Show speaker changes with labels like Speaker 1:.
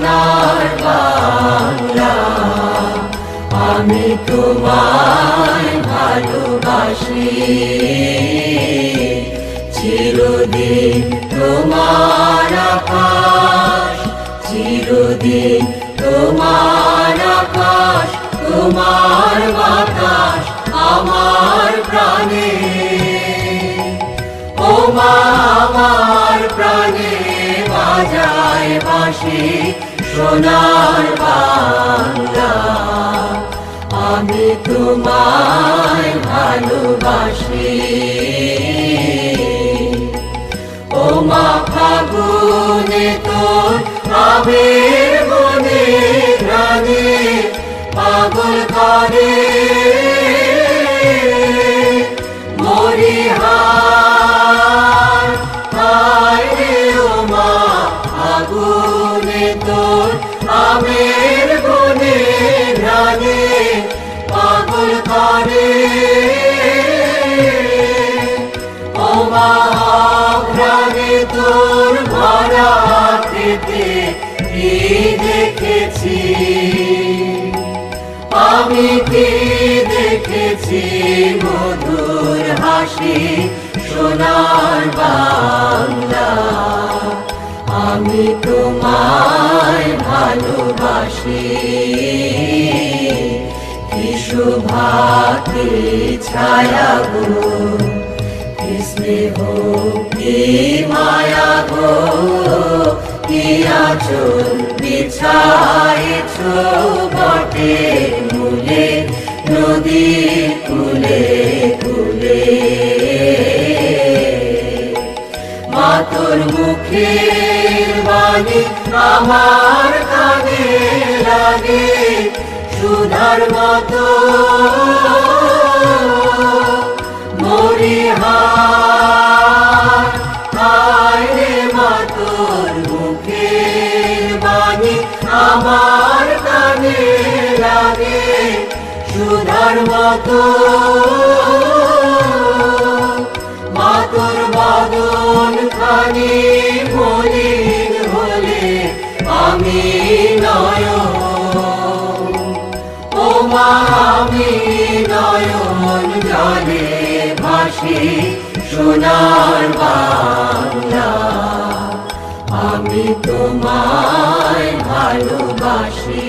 Speaker 1: সোনার বাংলা। আমি তোমায় ভালোবাসি, চিরদিন তোমার আকাশ, চিরদিন তোমার আকাশ, তোমার বাতাস আমার প্রাণে। ও মা আমার প্রাণে বাজায় বাঁশি সোনার বাংলা। আমি তোমায় ভালোবাসি। ও মা ফাগুনে তোর আবির বনে ঘ্রাণে পাগল করে মরিহার। হায় রে ও মা ফাগুনে তোর আবির বনে ঘ্রাণে পাগল করে। ও মা ঘ্রাণে তোর ভরা খেতে কি দেখেছি, আমি কি দেখেছি মধুর হাসি সোনার বাংলা। আমি তোমায় ভালোবাসি। কি শোভা কি ছায়া গো, কি স্নেহ কি মায়া গো, কি আঁচল বিছায়েছ বটের মূলে নদীর কূলে কূলে। মা তোর মুখের বাণী আমার কানে লাগে সুধার মতো মরিহার। হায় রে মা তোর মুখের বাণী আমার কানে লাগে সুধার মতো। মা তোর বদন খানি মলিন হলে আমি নয়ন। ও মা আমি নয়ন জলে ভাসি সোনার বাংলা। আমি তোমায় ভালোবাসি।